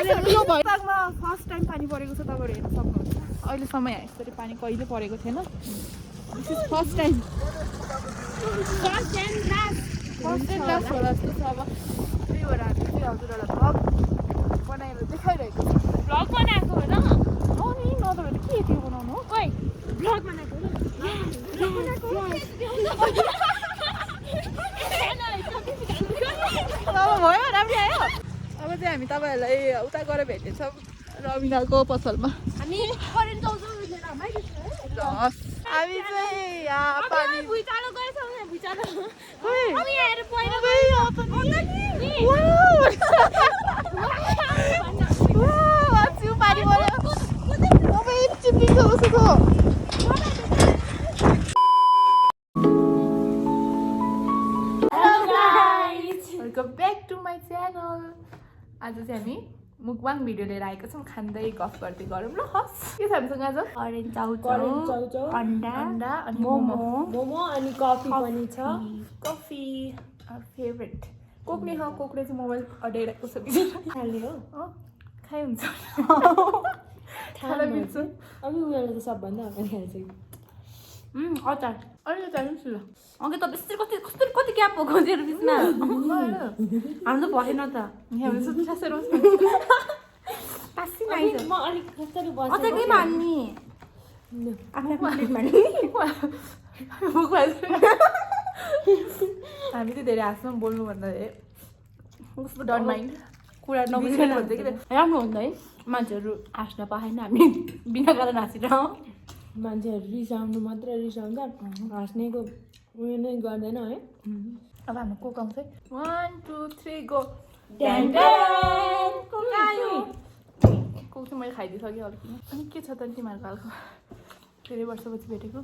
First time पानी परेको छ तपाईँहरू हेर्न सक्नुहुन्छ अहिलेसम्म यहाँ यसरी पानी कहिले परेको थिएन this is first time last होला जस्तो छ अब त्यही भएर हामी चाहिँ हजुरहरूलाई भ्लग बनाएर देखाइरहेको छ भ्लग बनाएको हो र नि नत्र के थियो बनाउनु हो ओइ भ्लग बनाएको हो अब भयो राम्रो आयो अब चाहिँ हामी तपाईँहरूलाई उता गएर भेट्नेछौँ रमिनाको पसलमा हामी करेन्ट जाउँछौँ हामी चाहिँ यहाँ पानी भुइँचालो गएछौँ यहाँ भुइँचालो खोइ अब यहाँ हेर पहिरो पानी पऱ्यो तपाईँ चिप्लिन्छ उसको welcome back to my channel आज चाहिँ हामी मुकबाङ भिडियो लिएर आएको छौँ खाँदै गफ गर्दै गरौँ ल हस् के छ हामीसँग आज करेन्ट चाउचाउ अन्डा अनि मोमो अनि कफी पनि छ कफी फेभरेट कोक्ने कोक्ने चाहिँ मोबाइल अड्याइरहेको छ खाले हो खाइ हुन्छ खाना मिल्छ अब उनीहरूले त सबभन्दा अगाडि खान्छ अचार अहिले चाहिन्छ ल अघि त बेसी कति ग्याप भएको थियो बिचमा हाम्रो त भएन त म अलिक कसरी बस्छु अझै के मान्ने हामी चाहिँ धेरै हाँस्छौँ बोल्नुभन्दा उसको डन्ट माइन्ड कुरा नबुझेन भन्छ कि राम्रो हुन्छ है मान्छेहरू हाँस्न पाएन हामी बिना कारण हाँसिरहँ मान्छेहरू रिसाउनु मात्र रिसाउँछ हाँस्नेको उयो नै गर्दैन है अब हाम्रो कोक आउँछ 1 2 3 गो कोक चाहिँ मैले खाइदिइसकेँ अलिकति अनि के छ त तिमीहरूको हालको धेरै वर्षपछि भेटेको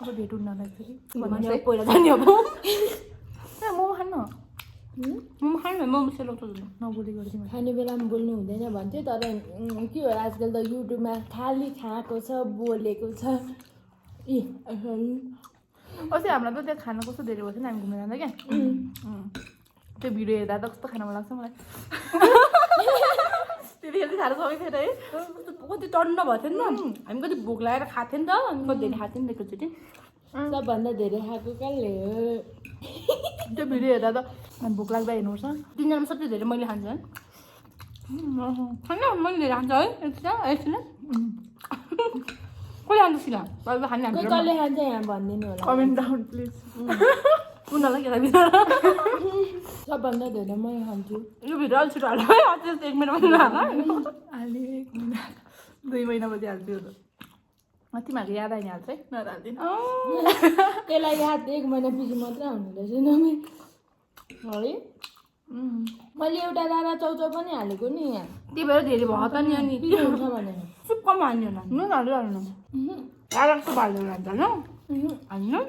अब भेटौँ न फेरि पहिला जाने अब मोमो खानु मोमो खानु मोमो सेलाउँछ नबोली गरिदिनु खाने बेलामा बोल्नु हुँदैन भन्थ्यो तर के हो आजकल त युट्युबमा खाली खाएको छ बोलेको छ अस्ति हामीलाई त त्यहाँ खाना कस्तो धेरै भएको थियो नि हामी घुम्न जाँदा क्या त्यो भिडियो हेर्दा त कस्तो खाना मन लाग्छ मलाई त्यतिखेर चाहिँ खानु सकेको थिएन है कति टन्न भएको थियो नि त हामी कति भोक लगाएर खाएको थियो नि त अनि कति धेरै खाएको थियो नि एकैचोटि सबभन्दा धेरै खाएको कसले हो त्यो भिडियो हेर्दा त हामी भोक लाग्दा हेर्नुपर्छ तिनजनामा सबसे धेरै मैले खान्छु है खान मैले धेरै खान्छ है एकछिन कसले खान्छ सिला खाने कसले खान्छ यहाँ भनिदिनु होला कमेन्ट डाउन प्लिज उनीहरूलाई के सबभन्दा धेरै मैले खान्छु यो भिडियो अलि छिटो हाल्नु है अझै 1 महिनापछि हाल अलि 2 महिनापछि हाल्छु तिमीहरूको याद आइहाल्छ है नहाल्दिनँ त्यसलाई याद 1 महिनापछि मात्रै आउनु रहेछ नमी है मैले एउटा रारा चाउचाउ पनि हालेको नि यहाँ त्यही भएर धेरै भयो त नि अनि के हुन्छ भनेर सुप कम हाल्नु न नुन हाल्नु रारा सुप हाल्नु हाल्छ न हाल्नु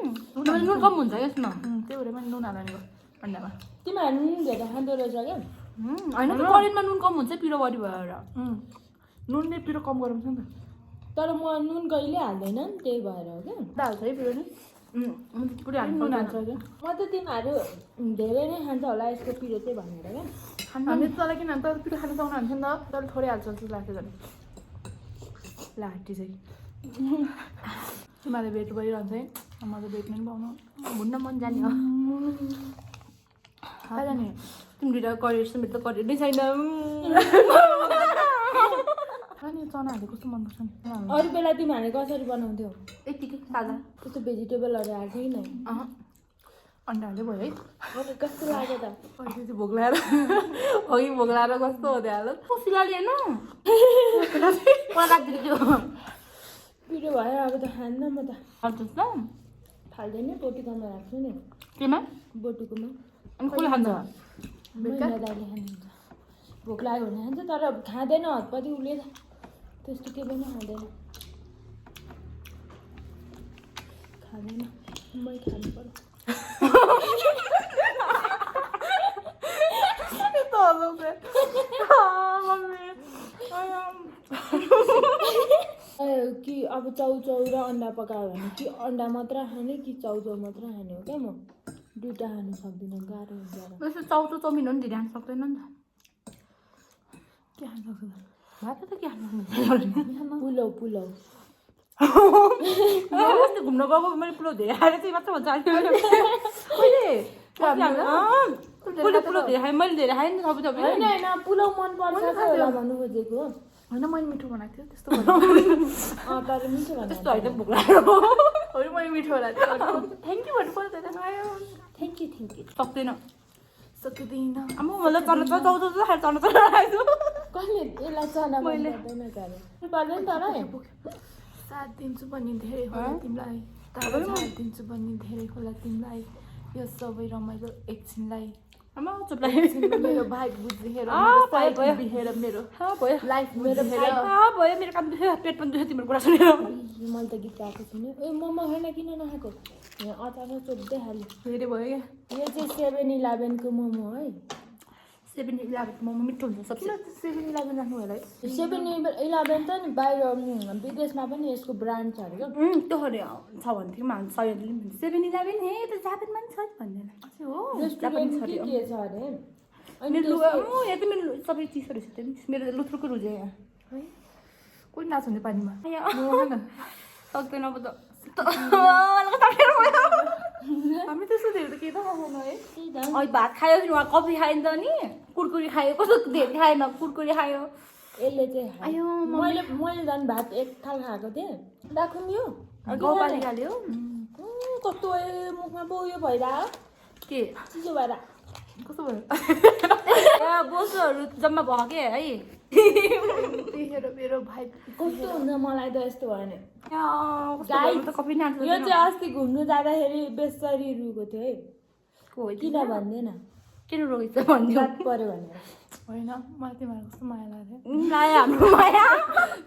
नुन कम हुन्छ यसमा त्यही भएर मैले नुन हाल्नु अन्डामा तिमीहरू नुन धेरै खाँदो रहेछ क्या होइन करेन्टमा नुन कम हुन्छ पिरो बढी भएर नुनले पिरो कम गराउँछ नि त तर म नुन कहिले हाल्दैन नि त्यही भएर हो क्या हाल्छ है पिरो नि पुरै हाल्नु हाल्छ क्या म त तिमीहरू धेरै नै खान्छ होला यसको पिरो चाहिँ भनेर क्या हामी तँलाई किन त पिरो खानु पाउनु हुन्छ नि त तर थोरै हाल्छ जस्तो लाग्छ झन् लाटी चाहिँ तिमीहरूले भेट भइरहन्छ है म त भेट्नु पनि पाउनु भुन्न मन जाने हो कहाँ जाने तिमी दुइटा करियर चाहिँ मेरो त करियर नै छैन अनि चनाहरूले कस्तो मनपर्छ नि अरू बेला तिमीहरूले कसरी बनाउँथ्यौ यतिकै सादा त्यस्तो भेजिटेबलहरू हाल्थ्यो कि नै अन्डाहरूले भयो है कस्तो लाग्यो त अहिले चाहिँ भोक लगाएर अघि भोक लगाएर कस्तो हो त्यहाँ सिलाले होइन राखिदिन्छु पिरो भयो अब त खान्न म त हाल्छस् न फाल्दैन बोटुकोमा राख्छु नि केमा बोटुकोमा अनि कसले खान्छ बेलुका दाइले खानुहुन्छ भोक लाग्यो भने खान्छ तर खाँदैन हतपति उसले त्यस्तो के पनि खाँदैन मै खानु पर्यो कि अब चाउचाउ र अन्डा पकायो भने कि अन्डा मात्र खाने कि चाउचाउ मात्र खाने हो क्या म दुइटा खानु सक्दिनँ गाह्रो हुन्छ चाउचाउ चाउमिन हो नि धेरै खानु सक्दैन नि त के खान्छ भात त के खानु पुलाउ पुलाउ घुम्न गएको मैले पुलाउ धेरै खाएर चाहिँ मात्र भन्छ पुलाउ धेरै खाएँ मैले धेरै खाएँ नि थपी थपी होइन पुलाउ मन पर्छ होला भन्नु खोजेको होइन मैले मिठो बनाएको थिएँ त्यस्तो तर मिठो त्यस्तो होइन भोक लाग्यो होइन मैले मिठो बनाएको थिएँ थ्याङ्क यू भन्नु पर्दैन थ्याङ्क यू सक्दैन सक्दिनँ आम्मा मलाई चना चाउचाउ खाएर चना खाएको कहिले यसलाई चना मैले पर्दैन तर साथ दिन्छु पनि धेरै होला तिमीलाई तारा साथ दिन्छु पनि धेरै होला तिमीलाई यो सबै रमाइलो एकछिनलाई आम्मा चुप लाग्यो मेरो भाइ बुझेर बिहेर मेरो भयो लाइफ मेरो कान दुख्यो पेट पनि दुख्यो तिम्रो कुरा सुनेर मैले त गीत गाएको छैन ए मोमो खान किन नखाएको यहाँ अचानक चोप्दै हाल्यो धेरै भयो क्या यो चाहिँ 7-11 को मोमो है 7-11 मोमो मिठो हुन्छ सबसे 7-11 राख्नु होला है 7-11 त नि बाहिर विदेशमा पनि यसको ब्रान्ड छ अरे क्या त्यो छ भन्थ्यो मान्छ सयले 7-11 हे त जापानमा नि छ भन्दैन हो रेस्टुरेन्ट के छ अरे अनि लु यहाँ त मेरो सबै चिसहरू छ मेरो लुत्रुको रुजे यहाँ है कोही नाच्ने पानीमा सक्दैन अब त हामी त्यस्तो धेरै त के त खानु है अहिले भात खायो फेरि उहाँ कफी खायो नि त नि कुरकुरी खायो कस्तो धेरै खाएन कुरकुरी खायो यसले चाहिँ मैले झन् भात एक थाल खाएको थिएँ राखौँ यो गाउँपाली खाल्यो कस्तो मुखमा पो उयो भइरह्यो के चिसो भएर कस्तो भयो बोसोहरू जम्मा भयो के है देखेर मेरो भाइ कस्तो हुन्छ मलाई त यस्तो भएन कफी नाच्छ यो चाहिँ अस्ति घुम्नु जाँदाखेरि बेसरी रुको थियो है किन भन्दैन किन रोकेको छ भनिदियो बात पऱ्यो भनेर होइन मलाई तिमीहरू कस्तो माया लाग्यो लायो हाम्रो माया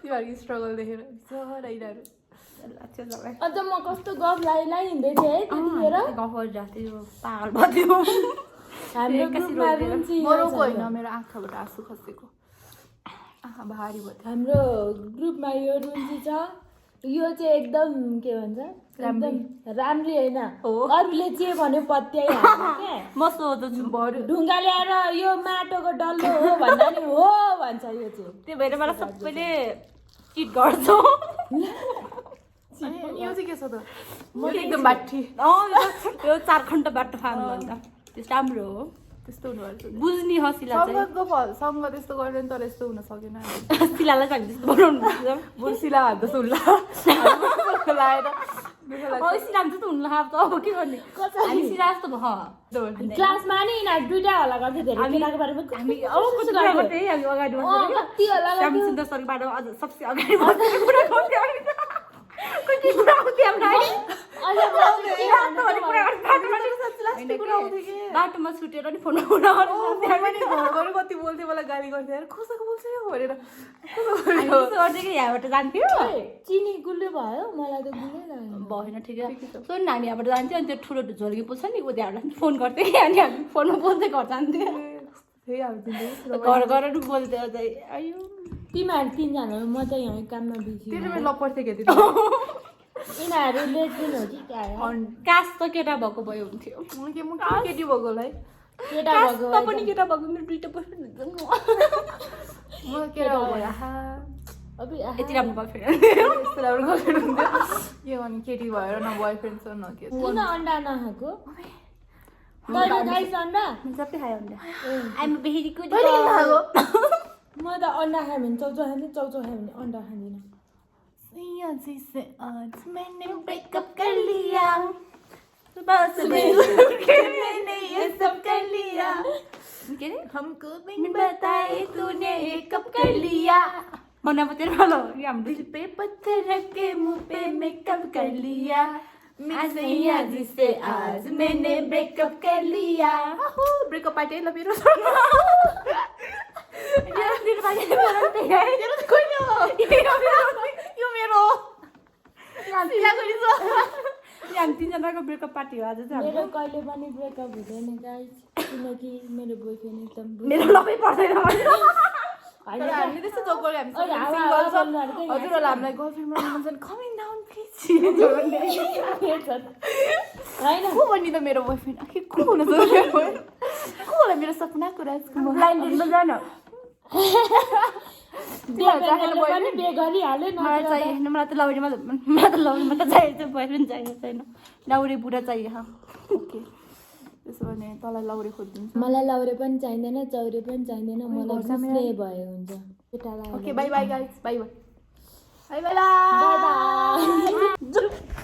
तिमीहरूको स्ट्रगल देखेर आइरहनु अन्त म कस्तो गफ लाई हिँड्दै थिएँ है त्यतिखेर गफ गरिरहेको थियो पागल भयो हाम्रो ग्रुपमा रुन्ची मरौको होइन मेरो आँखाबाट आँसु खसेको आँखा भारी भयो हाम्रो ग्रुपमा यो रुन्ची छ यो चाहिँ एकदम के भन्छ एकदम राम्री होइन अरूले जे भन्यो पत्याइहाल्छ क्या म सोध्छु ढुङ्गा ल्याएर यो माटोको डल्लो हो भन्दा नि हो भन्छ यो चाहिँ त्यो भएर मलाई सबैले चिट गर्छ अनि यो चाहिँ के छ त म एकदम बाठी यो 4 खण्ड बाटो फार्नु भन्छ त्यो राम्रो हो त्यस्तो हुनुपर्छ बुझ्ने हसिला चाहिँ सङ्गतको फलसँग त्यस्तो गर्दैन तर यस्तो हुन सकेन सिलालाई चाहिँ त्यस्तो बनाउनु बरु सिला हात जस्तो हुन्ला लाएर सिलाम चाहिँ त हुनु लाग्छ अब के गर्ने हामी सिला जस्तो भयो क्लासमा नि यिनीहरू दुइटा हल्ला गर्थ्यो धेरै केटाको बारेमा हामी कति कुरा गर्थ्यौँ हामी अगाडि कति हल्ला श्याम सुन्दर सरबाट अझ सबसे अगाडि बसेर कुरा गर्थ्यौँ के कुरा गर्थ्यौँ बाटोमा छुटेर नि फोनमा कुरा घरबाट कति बोल्थ्यो मलाई गाली गर्थ्यो यार कसको बोल्छ यो भनेर यहाँबाट जान्थ्यो चिनी गुल्लो भयो मलाई त गुल्लै लाग्यो भएन ठिकै सुन हामी यहाँबाट जान्थ्यो अनि त्यो ठुलो झोल्की पुग्छ नि ऊ त्यहाँबाट फोन गर्थ्यो अनि हामी फोनमा बोल्दै घर जान्थ्यो घर गएर नि बोल्थ्यो अझै आयो तिमीहरू 3 जना म त यहाँ काममा बिजी तिमीले लपर्थ्यो के यिनीहरू लेट्रिन हो कि क्या कास त केटा भएको भयो हुन्थ्यो के म केटी भएको होला है केटा भएको पनि केटा भएको मेरो दुईटा बोयफ्रेन्ड हुन्छ म केटा भएको अब यति राम्रो बोयफ्रेन्ड यस्तो राम्रो गर्नु हुन्थ्यो के भने केटी भएर न बोयफ्रेन्ड छ न के किन अन्डा नखाएको तैँले खाइस् अन्डा सबै खायो अन्डा आइम बेहेरीको म त अन्डा खायो भने चाउचाउ खान्थेँ चाउचाउ खायो भने अन्डा खाँदिनँ सैया जी से आज मैंने ब्रेकअप कर लिया मैंने ये सब कर लिया हमको बिन बताए तूने ये कब कर लिया मना तेरे वाला हम दिल पे पत्थर रख के मुंह पे मेकअप कर लिया सैया जी से आज मैंने ब्रेकअप कर लिया ब्रेकअप पार्टी ल मेरो तिनजनाको ब्रेकअप पार्टी हो आज चाहिँ मेरो कहिले पनि ब्रेकअप हुँदैन गाइस किनकि मेरो बोयफ्रेन्ड एकदम मेरो लभै पर्दैन हामी त्यस्तो जोक गऱ्यो हामी हजुरहरूलाई हामीलाई गर्लफ्रेन्ड बनाउनु मन छ कमिङ डाउन प्लिज होइन को भन्ने त मेरो बोयफ्रेन्ड आखिर को हुन सक्छ को होला मेरो सपनाको राजकुमार लाइन दिनु जान बे गरिहाल्यो मलाई चाहिएन, मलाई त लौरीमा त चाहिएको छ, बोयफ्रेन्ड चाहिएको छैन, लौरी बुढा चाहियो। ओके त्यसो भने तँलाई लौरी खोजिदिन्छु। मलाई लौरे पनि चाहिँदैन, चौरे पनि चाहिँदैन, मलाई जसले भए हुन्छ। Okay by by guys, by by by by.